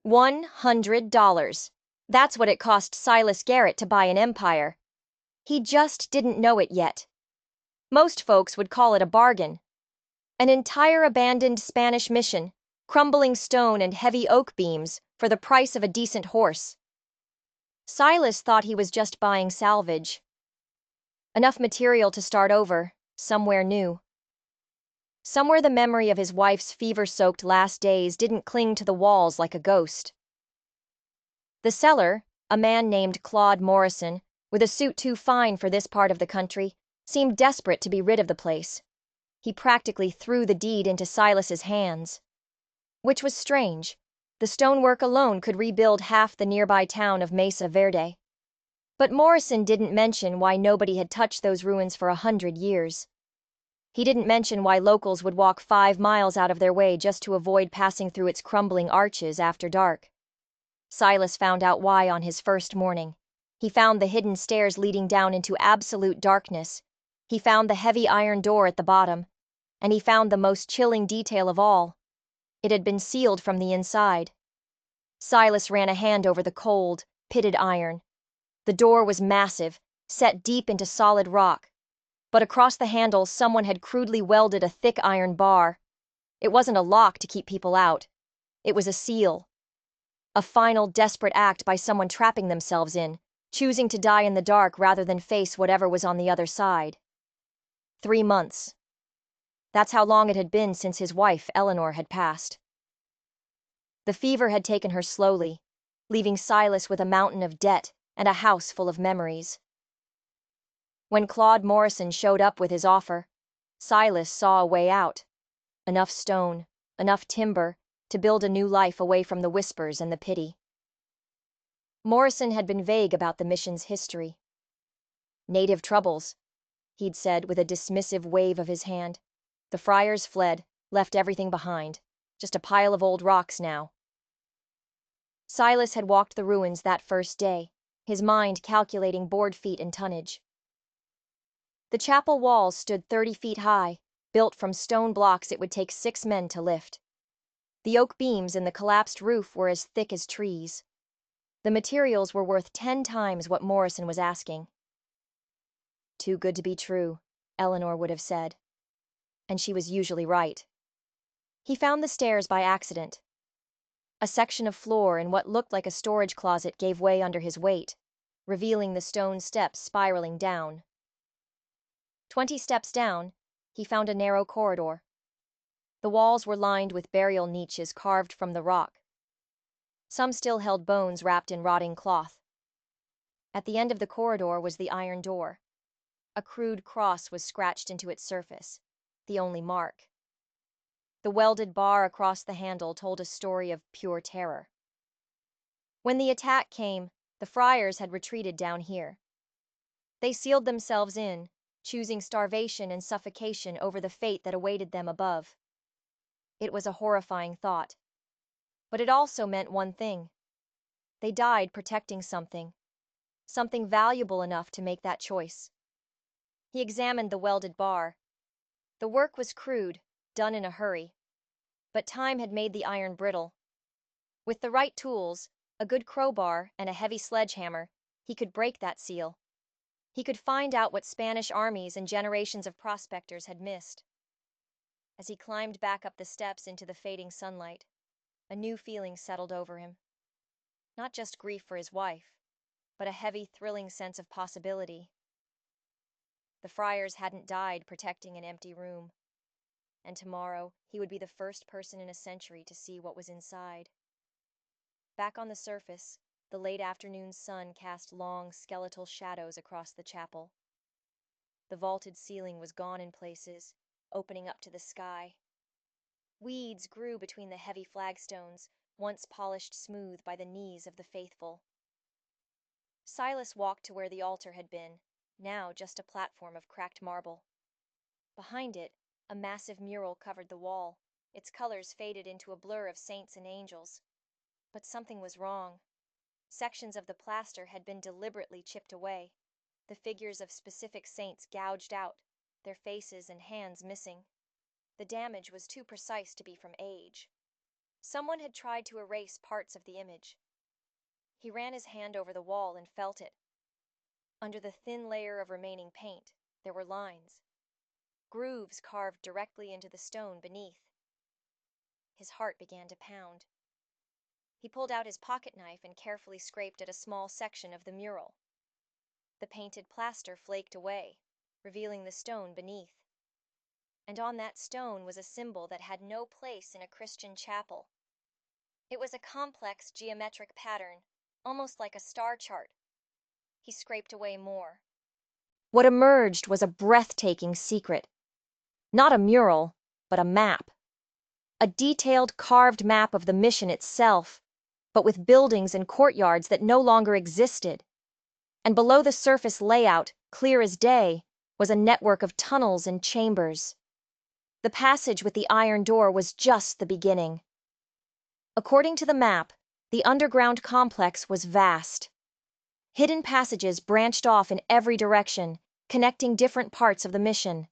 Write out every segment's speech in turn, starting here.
$100. That's what it cost Silas Garrett to buy an empire. He just didn't know it yet. Most folks would call it a bargain. An entire abandoned Spanish mission, crumbling stone and heavy oak beams for the price of a decent horse. Silas thought he was just buying salvage. Enough material to start over, somewhere new. Somewhere the memory of his wife's fever-soaked last days didn't cling to the walls like a ghost. The seller, a man named Claude Morrison, with a suit too fine for this part of the country, seemed desperate to be rid of the place. He practically threw the deed into Silas's hands. Which was strange. The stonework alone could rebuild half the nearby town of Mesa Verde. But Morrison didn't mention why nobody had touched those ruins for 100 years. He didn't mention why locals would walk 5 miles out of their way just to avoid passing through its crumbling arches after dark. Silas found out why on his first morning. He found the hidden stairs leading down into absolute darkness. He found the heavy iron door at the bottom. And he found the most chilling detail of all. It had been sealed from the inside. Silas ran a hand over the cold, pitted iron. The door was massive, set deep into solid rock. But across the handle someone had crudely welded a thick iron bar. It wasn't a lock to keep people out. It was a seal. A final desperate act by someone trapping themselves in, choosing to die in the dark rather than face whatever was on the other side. 3 months. That's how long it had been since his wife, Eleanor, had passed. The fever had taken her slowly, leaving Silas with a mountain of debt and a house full of memories. When Claude Morrison showed up with his offer, Silas saw a way out. Enough stone, enough timber, to build a new life away from the whispers and the pity. Morrison had been vague about the mission's history. Native troubles, he'd said with a dismissive wave of his hand. The friars fled, left everything behind. Just a pile of old rocks now. Silas had walked the ruins that first day, his mind calculating board feet and tonnage. The chapel walls stood 30 feet high, built from stone blocks it would take 6 men to lift. The oak beams in the collapsed roof were as thick as trees. The materials were worth 10 times what Morrison was asking. Too good to be true, Eleanor would have said. And she was usually right. He found the stairs by accident. A section of floor in what looked like a storage closet gave way under his weight, revealing the stone steps spiraling down. 20 steps down, he found a narrow corridor. The walls were lined with burial niches carved from the rock. Some still held bones wrapped in rotting cloth. At the end of the corridor was the iron door. A crude cross was scratched into its surface, the only mark. The welded bar across the handle told a story of pure terror. When the attack came, the friars had retreated down here. They sealed themselves in, choosing starvation and suffocation over the fate that awaited them above. It was a horrifying thought. But it also meant one thing. They died protecting something valuable enough to make that choice. He examined the welded bar. The work was crude, done in a hurry. But time had made the iron brittle. With the right tools, a good crowbar and a heavy sledgehammer, he could break that seal. He could find out what Spanish armies and generations of prospectors had missed. As he climbed back up the steps into the fading sunlight, a new feeling settled over him. Not just grief for his wife, but a heavy, thrilling sense of possibility. The friars hadn't died protecting an empty room, and tomorrow he would be the first person in a century to see what was inside. Back on the surface, the late afternoon sun cast long, skeletal shadows across the chapel. The vaulted ceiling was gone in places, opening up to the sky. Weeds grew between the heavy flagstones, once polished smooth by the knees of the faithful. Silas walked to where the altar had been, now just a platform of cracked marble. Behind it, a massive mural covered the wall, its colors faded into a blur of saints and angels. But something was wrong. Sections of the plaster had been deliberately chipped away, the figures of specific saints gouged out, their faces and hands missing. The damage was too precise to be from age. Someone had tried to erase parts of the image. He ran his hand over the wall and felt it. Under the thin layer of remaining paint, there were lines, grooves carved directly into the stone beneath. His heart began to pound. He pulled out his pocket knife and carefully scraped at a small section of the mural. The painted plaster flaked away, revealing the stone beneath. And on that stone was a symbol that had no place in a Christian chapel. It was a complex geometric pattern, almost like a star chart. He scraped away more. What emerged was a breathtaking secret. Not a mural, but a map. A detailed carved map of the mission itself, but with buildings and courtyards that no longer existed. And below the surface layout, clear as day, was a network of tunnels and chambers. The passage with the iron door was just the beginning. According to the map, the underground complex was vast. Hidden passages branched off in every direction, connecting different parts of the mission.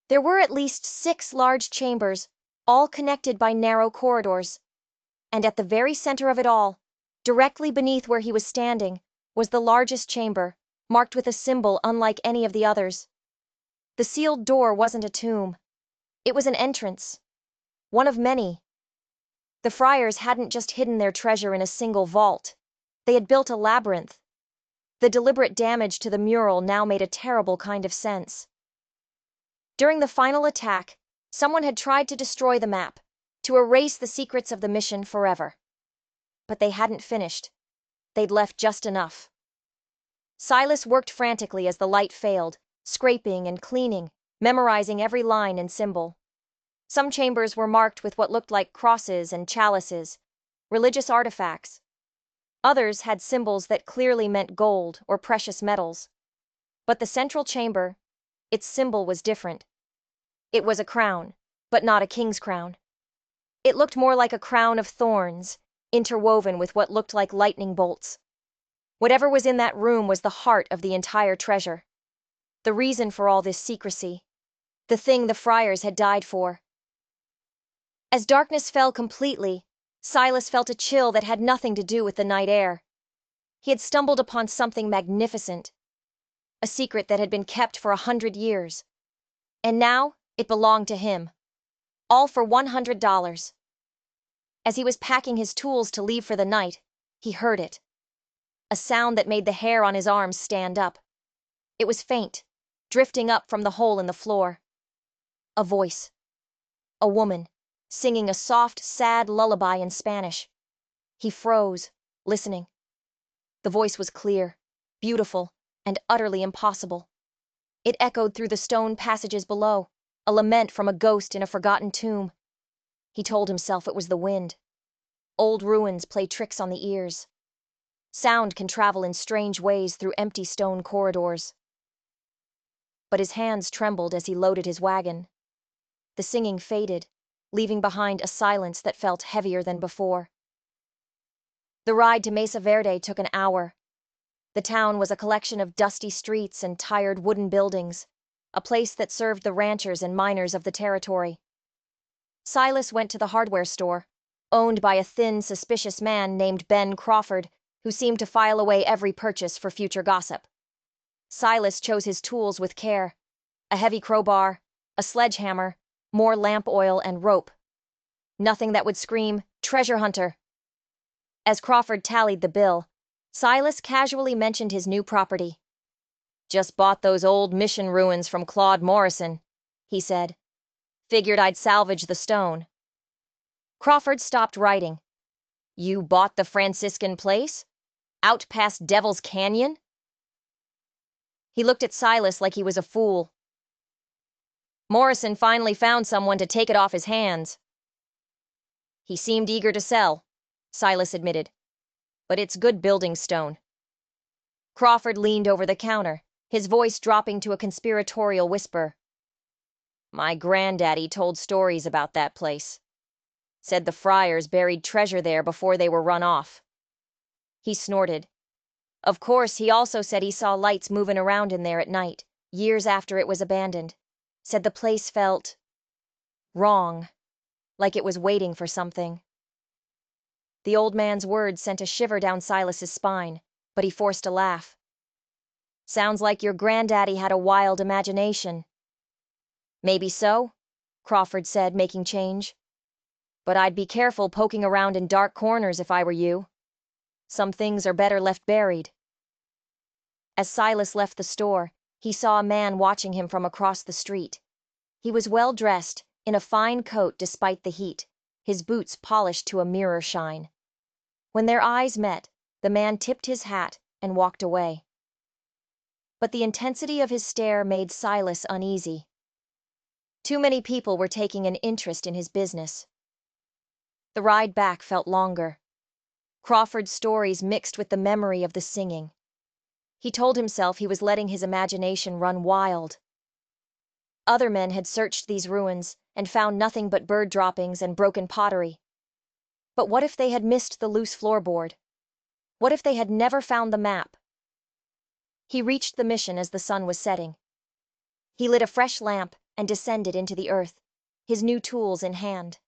There were at least 6 large chambers, all connected by narrow corridors. And at the very center of it all, directly beneath where he was standing, was the largest chamber, marked with a symbol unlike any of the others. The sealed door wasn't a tomb. It was an entrance. One of many. The friars hadn't just hidden their treasure in a single vault. They had built a labyrinth. The deliberate damage to the mural now made a terrible kind of sense. During the final attack, someone had tried to destroy the map, to erase the secrets of the mission forever. But they hadn't finished. They'd left just enough. Silas worked frantically as the light failed, scraping and cleaning, memorizing every line and symbol. Some chambers were marked with what looked like crosses and chalices, religious artifacts. Others had symbols that clearly meant gold or precious metals. But the central chamber, its symbol was different. It was a crown, but not a king's crown. It looked more like a crown of thorns, interwoven with what looked like lightning bolts. Whatever was in that room was the heart of the entire treasure. The reason for all this secrecy. The thing the friars had died for. As darkness fell completely, Silas felt a chill that had nothing to do with the night air. He had stumbled upon something magnificent. A secret that had been kept for 100 years. And now, it belonged to him. All for $100. As he was packing his tools to leave for the night, he heard it. A sound that made the hair on his arms stand up. It was faint, drifting up from the hole in the floor. A voice. A woman, singing a soft, sad lullaby in Spanish. He froze, listening. The voice was clear, beautiful, and utterly impossible. It echoed through the stone passages below, a lament from a ghost in a forgotten tomb. He told himself it was the wind. Old ruins play tricks on the ears. Sound can travel in strange ways through empty stone corridors. But his hands trembled as he loaded his wagon. The singing faded, leaving behind a silence that felt heavier than before. The ride to Mesa Verde took an hour. The town was a collection of dusty streets and tired wooden buildings, a place that served the ranchers and miners of the territory. Silas went to the hardware store, owned by a thin, suspicious man named Ben Crawford, who seemed to file away every purchase for future gossip. Silas chose his tools with care: a heavy crowbar, a sledgehammer, more lamp oil and rope. Nothing that would scream, "Treasure hunter." As Crawford tallied the bill, Silas casually mentioned his new property. "Just bought those old mission ruins from Claude Morrison," he said. "Figured I'd salvage the stone." Crawford stopped writing. "You bought the Franciscan place? Out past Devil's Canyon?" He looked at Silas like he was a fool. "Morrison finally found someone to take it off his hands." "He seemed eager to sell," Silas admitted. "But it's good building stone." Crawford leaned over the counter, his voice dropping to a conspiratorial whisper. "My granddaddy told stories about that place. Said the friars buried treasure there before they were run off." He snorted. Of course, he also said he saw lights moving around in there at night, years after it was abandoned. Said the place felt wrong, like it was waiting for something. The old man's words sent a shiver down Silas's spine, but he forced a laugh. Sounds like your granddaddy had a wild imagination. Maybe so, Crawford said, making change. But I'd be careful poking around in dark corners if I were you. Some things are better left buried. As Silas left the store, he saw a man watching him from across the street. He was well dressed, in a fine coat despite the heat, his boots polished to a mirror shine. When their eyes met, the man tipped his hat and walked away. But the intensity of his stare made Silas uneasy. Too many people were taking an interest in his business. The ride back felt longer. Crawford's stories mixed with the memory of the singing. He told himself he was letting his imagination run wild. Other men had searched these ruins and found nothing but bird droppings and broken pottery. But what if they had missed the loose floorboard? What if they had never found the map? He reached the mission as the sun was setting. He lit a fresh lamp and descended into the earth, his new tools in hand.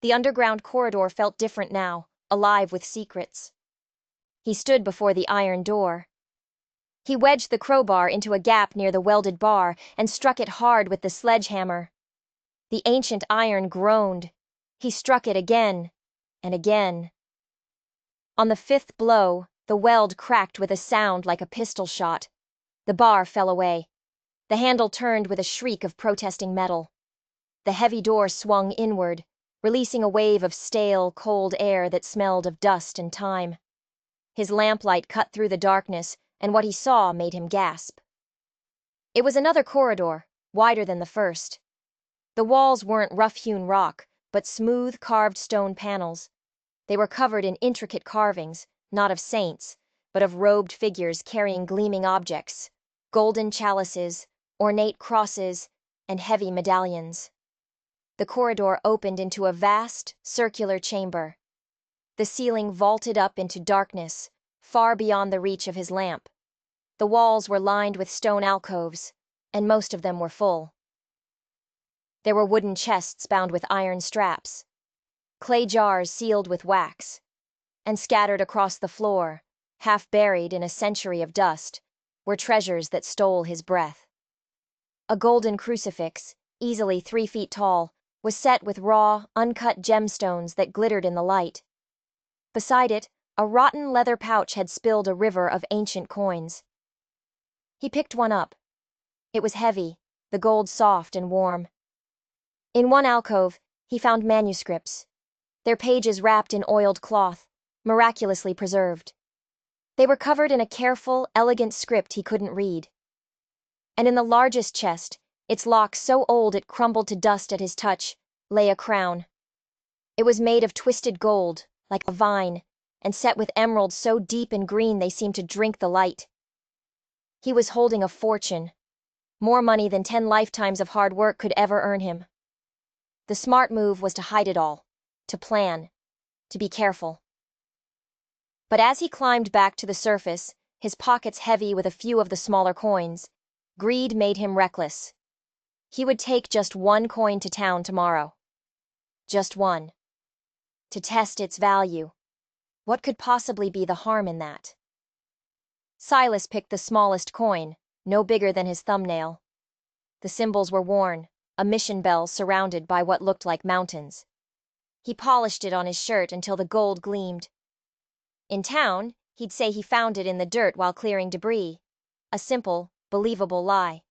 The underground corridor felt different now, alive with secrets. He stood before the iron door. He wedged the crowbar into a gap near the welded bar and struck it hard with the sledgehammer. The ancient iron groaned. He struck it again and again. On the fifth blow, the weld cracked with a sound like a pistol shot. The bar fell away. The handle turned with a shriek of protesting metal. The heavy door swung inward, releasing a wave of stale, cold air that smelled of dust and time. His lamplight cut through the darkness, and what he saw made him gasp. It was another corridor, wider than the first. The walls weren't rough-hewn rock, but smooth, carved stone panels. They were covered in intricate carvings, not of saints, but of robed figures carrying gleaming objects, golden chalices, ornate crosses, and heavy medallions. The corridor opened into a vast, circular chamber. The ceiling vaulted up into darkness, far beyond the reach of his lamp. The walls were lined with stone alcoves, and most of them were full. There were wooden chests bound with iron straps, clay jars sealed with wax, and scattered across the floor, half buried in a century of dust, were treasures that stole his breath. A golden crucifix, easily 3 feet tall, was set with raw, uncut gemstones that glittered in the light. Beside it, a rotten leather pouch had spilled a river of ancient coins. He picked one up. It was heavy, the gold soft and warm. In one alcove, he found manuscripts, their pages wrapped in oiled cloth, miraculously preserved. They were covered in a careful, elegant script he couldn't read. And in the largest chest, its lock so old it crumbled to dust at his touch, lay a crown. It was made of twisted gold, like a vine, and set with emeralds so deep and green they seemed to drink the light. He was holding a fortune, more money than 10 lifetimes of hard work could ever earn him. The smart move was to hide it all, to plan, to be careful. But as he climbed back to the surface, his pockets heavy with a few of the smaller coins, greed made him reckless. He would take just one coin to town tomorrow. Just one. To test its value. What could possibly be the harm in that? Silas picked the smallest coin, no bigger than his thumbnail. The symbols were worn, a mission bell surrounded by what looked like mountains. He polished it on his shirt until the gold gleamed. In town, he'd say he found it in the dirt while clearing debris. A simple, believable lie.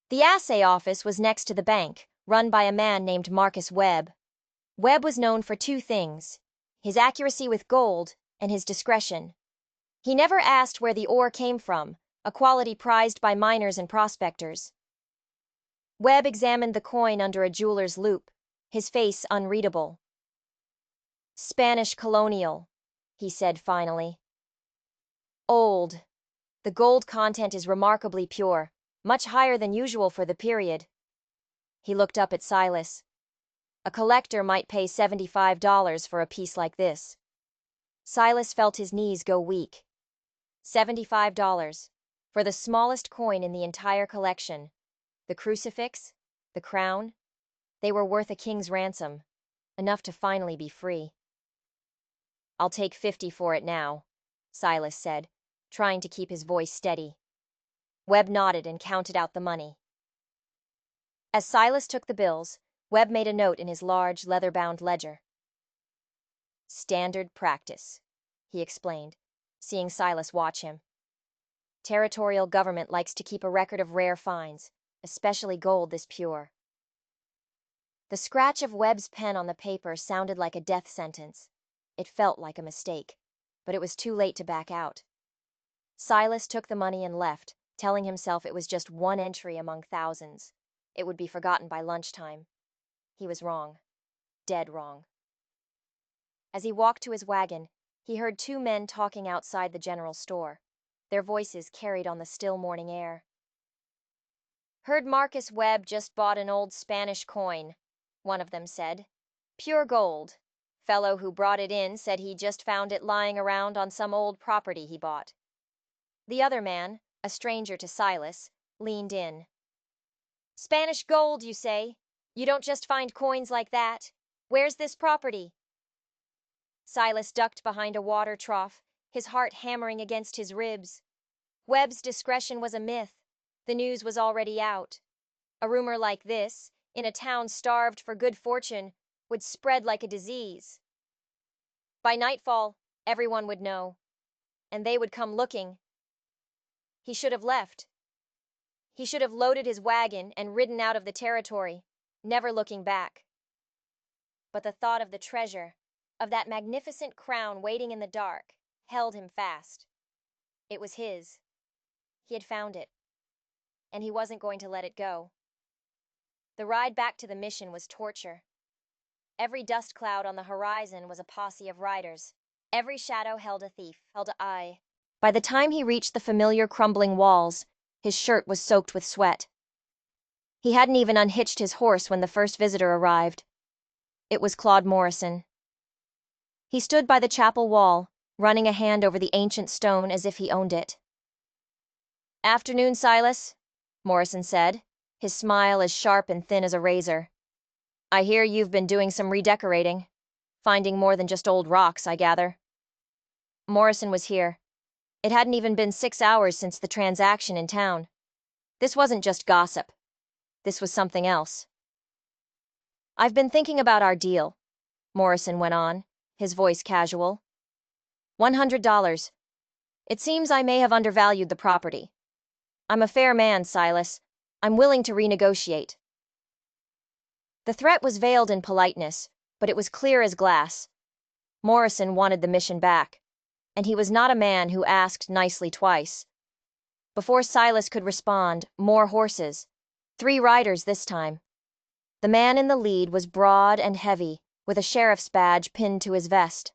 The assay office was next to the bank, run by a man named Marcus Webb. Webb was known for 2 things: his accuracy with gold and his discretion. He never asked where the ore came from, a quality prized by miners and prospectors. Webb examined the coin under a jeweler's loupe, his face unreadable. Spanish colonial, he said finally. Old. The gold content is remarkably pure, much higher than usual for the period. He looked up at Silas. A collector might pay $75 for a piece like this. Silas felt his knees go weak. $75. For the smallest coin in the entire collection. The crucifix, the crown, they were worth a king's ransom, enough to finally be free. I'll take 50 for it now, Silas said, trying to keep his voice steady. Webb nodded and counted out the money. As Silas took the bills, Webb made a note in his large, leather-bound ledger. Standard practice, he explained, seeing Silas watch him. Territorial government likes to keep a record of rare finds, especially gold this pure. The scratch of Webb's pen on the paper sounded like a death sentence. It felt like a mistake, but it was too late to back out. Silas took the money and left, telling himself it was just one entry among thousands. It would be forgotten by lunchtime. He was wrong. Dead wrong. As he walked to his wagon, he heard two men talking outside the general store. Their voices carried on the still morning air. Heard Marcus Webb just bought an old Spanish coin, one of them said. Pure gold. Fellow who brought it in said he just found it lying around on some old property he bought. The other man, a stranger to Silas, leaned in. Spanish gold, you say? You don't just find coins like that. Where's this property? Silas ducked behind a water trough, his heart hammering against his ribs. Webb's discretion was a myth. The news was already out. A rumor like this, in a town starved for good fortune, would spread like a disease. By nightfall, everyone would know, and they would come looking. He should have left. He should have loaded his wagon and ridden out of the territory, never looking back. But the thought of the treasure, of that magnificent crown waiting in the dark, held him fast. It was his. He had found it, and he wasn't going to let it go. The ride back to the mission was torture. Every dust cloud on the horizon was a posse of riders. Every shadow held a thief, held an eye. By the time he reached the familiar crumbling walls, his shirt was soaked with sweat. He hadn't even unhitched his horse when the first visitor arrived. It was Claude Morrison. He stood by the chapel wall, running a hand over the ancient stone as if he owned it. Afternoon, Silas, Morrison said, his smile as sharp and thin as a razor. I hear you've been doing some redecorating. Finding more than just old rocks, I gather. Morrison was here. It hadn't even been 6 hours since the transaction in town. This wasn't just gossip. This was something else. I've been thinking about our deal, Morrison went on, his voice casual. $100. It seems I may have undervalued the property. I'm a fair man, Silas. I'm willing to renegotiate. The threat was veiled in politeness, but it was clear as glass. Morrison wanted the mission back, and he was not a man who asked nicely twice. Before Silas could respond, more horses. 3 riders this time. The man in the lead was broad and heavy, with a sheriff's badge pinned to his vest.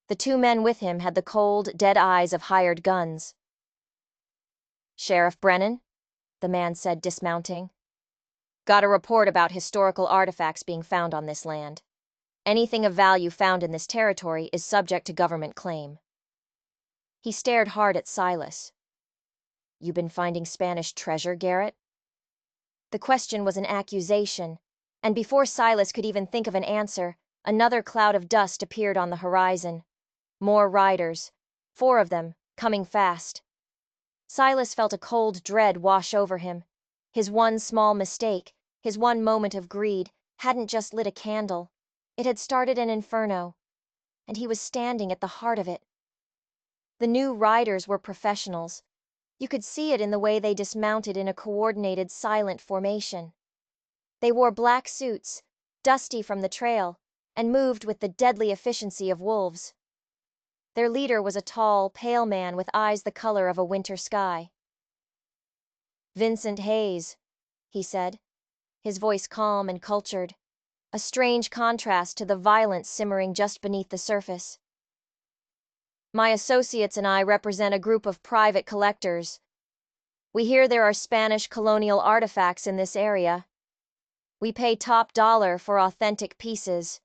The 2 men with him had the cold, dead eyes of hired guns. Sheriff Brennan, the man said, dismounting. Got a report about historical artifacts being found on this land. Anything of value found in this territory is subject to government claim. He stared hard at Silas. You been finding Spanish treasure, Garrett? The question was an accusation, and before Silas could even think of an answer, another cloud of dust appeared on the horizon. More riders, 4 of them, coming fast. Silas felt a cold dread wash over him. His one small mistake, his one moment of greed, hadn't just lit a candle. It had started an inferno, and he was standing at the heart of it. The new riders were professionals. You could see it in the way they dismounted in a coordinated, silent formation. They wore black suits, dusty from the trail, and moved with the deadly efficiency of wolves. Their leader was a tall, pale man with eyes the color of a winter sky. Vincent Hayes, he said, his voice calm and cultured, a strange contrast to the violence simmering just beneath the surface. My associates and I represent a group of private collectors. We hear there are Spanish colonial artifacts in this area. We pay top dollar for authentic pieces.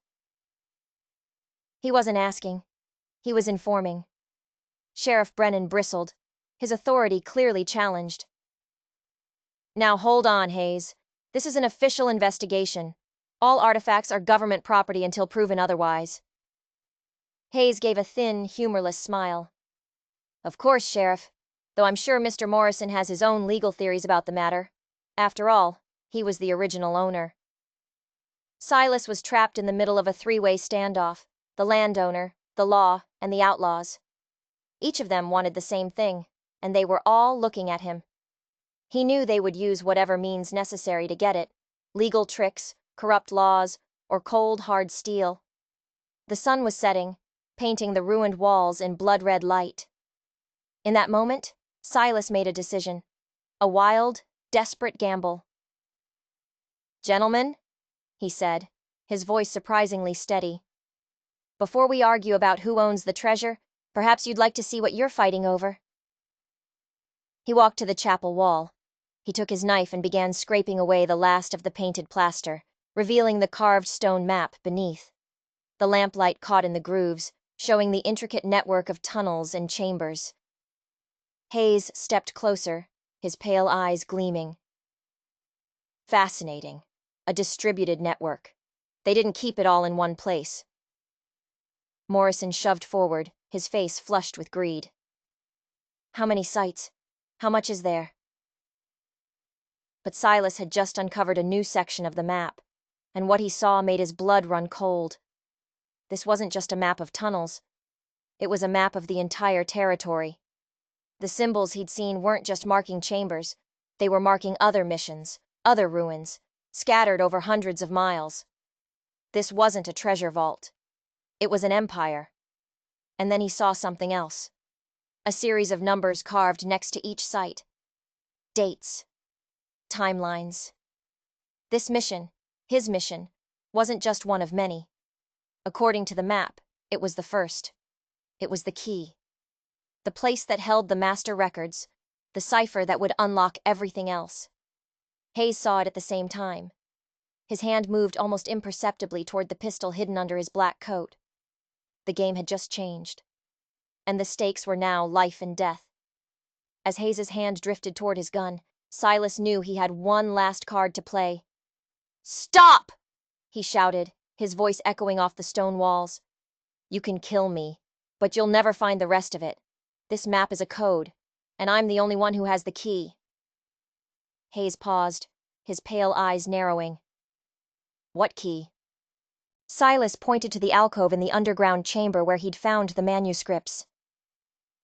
He wasn't asking. He was informing. Sheriff Brennan bristled, his authority clearly challenged. Now hold on, Hayes. This is an official investigation. All artifacts are government property until proven otherwise. Hayes gave a thin, humorless smile. Of course, Sheriff. Though I'm sure Mr. Morrison has his own legal theories about the matter. After all, he was the original owner. Silas was trapped in the middle of a three-way standoff: the landowner, the law, and the outlaws. Each of them wanted the same thing, and they were all looking at him. He knew they would use whatever means necessary to get it: legal tricks, corrupt laws, or cold, hard steel. The sun was setting, painting the ruined walls in blood-red light. In that moment, Silas made a decision. A wild, desperate gamble. "Gentlemen," he said, his voice surprisingly steady, "before we argue about who owns the treasure, perhaps you'd like to see what you're fighting over." He walked to the chapel wall. He took his knife and began scraping away the last of the painted plaster, revealing the carved stone map beneath. The lamplight caught in the grooves, showing the intricate network of tunnels and chambers. Hayes stepped closer, his pale eyes gleaming. Fascinating. A distributed network. They didn't keep it all in one place. Morrison shoved forward, his face flushed with greed. "How many sites? How much is there?" But Silas had just uncovered a new section of the map, and what he saw made his blood run cold. This wasn't just a map of tunnels. It was a map of the entire territory. The symbols he'd seen weren't just marking chambers. They were marking other missions, other ruins, scattered over hundreds of miles. This wasn't a treasure vault. It was an empire. And then he saw something else. A series of numbers carved next to each site. Dates. Timelines. This mission, his mission, wasn't just one of many. According to the map, it was the first. It was the key. The place that held the master records, the cipher that would unlock everything else. Hayes saw it at the same time. His hand moved almost imperceptibly toward the pistol hidden under his black coat. The game had just changed. And the stakes were now life and death. As Hayes's hand drifted toward his gun, Silas knew he had one last card to play. "Stop!" he shouted, his voice echoing off the stone walls. "You can kill me, but you'll never find the rest of it. This map is a code, and I'm the only one who has the key." Hayes paused, his pale eyes narrowing. "What key?" Silas pointed to the alcove in the underground chamber where he'd found the manuscripts.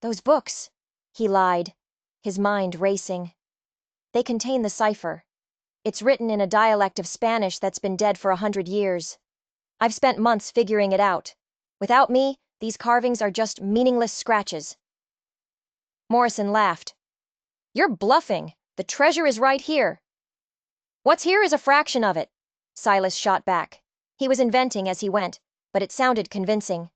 "Those books," he lied, his mind racing. "They contain the cipher. It's written in a dialect of Spanish that's been dead for 100 years. I've spent months figuring it out. Without me, these carvings are just meaningless scratches." Morrison laughed. "You're bluffing. The treasure is right here." "What's here is a fraction of it," Silas shot back. He was inventing as he went, but it sounded convincing.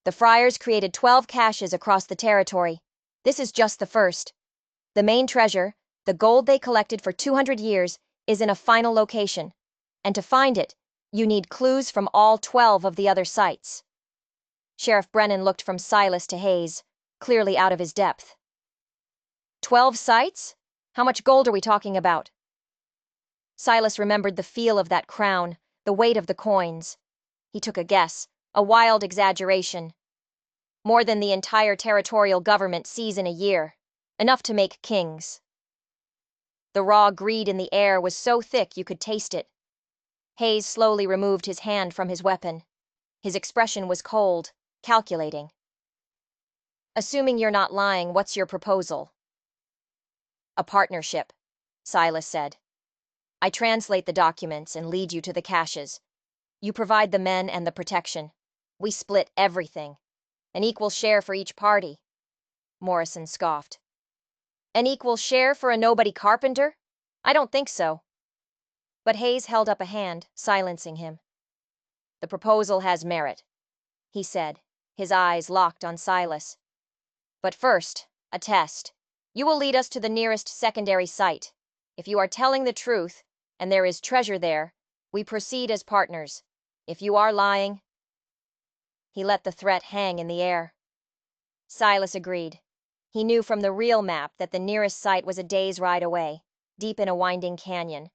"The friars created 12 caches across the territory. This is just the first. The main treasure, the gold they collected for 200 years, is in a final location. And to find it, you need clues from all 12 of the other sites." Sheriff Brennan looked from Silas to Hayes, clearly out of his depth. 12 sites? How much gold are we talking about?" Silas remembered the feel of that crown, the weight of the coins. He took a guess, a wild exaggeration. "More than the entire territorial government sees in a year. Enough to make kings." The raw greed in the air was so thick you could taste it. Hayes slowly removed his hand from his weapon. His expression was cold, calculating. "Assuming you're not lying, what's your proposal?" "A partnership," Silas said. "I translate the documents and lead you to the caches. You provide the men and the protection. We split everything. An equal share for each party." Morrison scoffed. "An equal share for a nobody carpenter? I don't think so." But Hayes held up a hand, silencing him. "The proposal has merit," he said, his eyes locked on Silas. "But first, a test. You will lead us to the nearest secondary site. If you are telling the truth, and there is treasure there, we proceed as partners. If you are lying—" He let the threat hang in the air. Silas agreed. He knew from the real map that the nearest site was a day's ride away, deep in a winding canyon.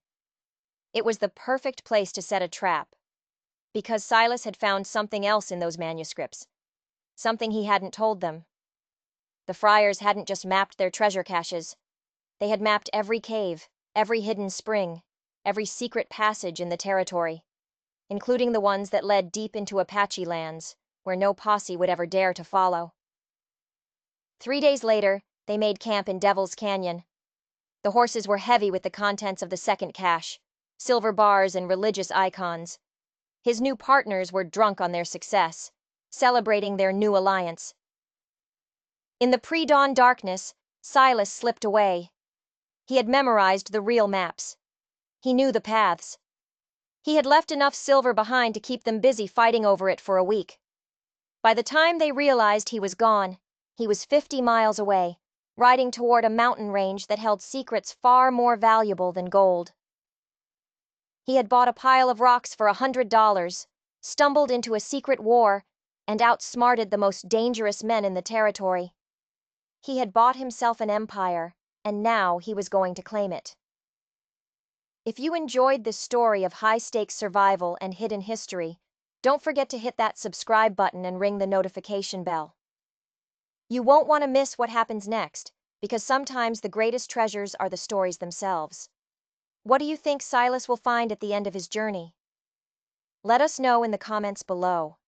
It was the perfect place to set a trap. because Silas had found something else in those manuscripts, something he hadn't told them. The friars hadn't just mapped their treasure caches. They had mapped every cave, every hidden spring, every secret passage in the territory, including the ones that led deep into Apache lands, where no posse would ever dare to follow. 3 days later, they made camp in Devil's Canyon. The horses were heavy with the contents of the second cache, silver bars and religious icons. His new partners were drunk on their success, celebrating their new alliance. In the pre-dawn darkness, Silas slipped away. He had memorized the real maps. He knew the paths. He had left enough silver behind to keep them busy fighting over it for a week. By the time they realized he was gone, he was 50 miles away, riding toward a mountain range that held secrets far more valuable than gold. He had bought a pile of rocks for $100, stumbled into a secret war, and outsmarted the most dangerous men in the territory. He had bought himself an empire, and now he was going to claim it. If you enjoyed this story of high-stakes survival and hidden history, don't forget to hit that subscribe button and ring the notification bell. You won't want to miss what happens next, because sometimes the greatest treasures are the stories themselves. What do you think Silas will find at the end of his journey? Let us know in the comments below.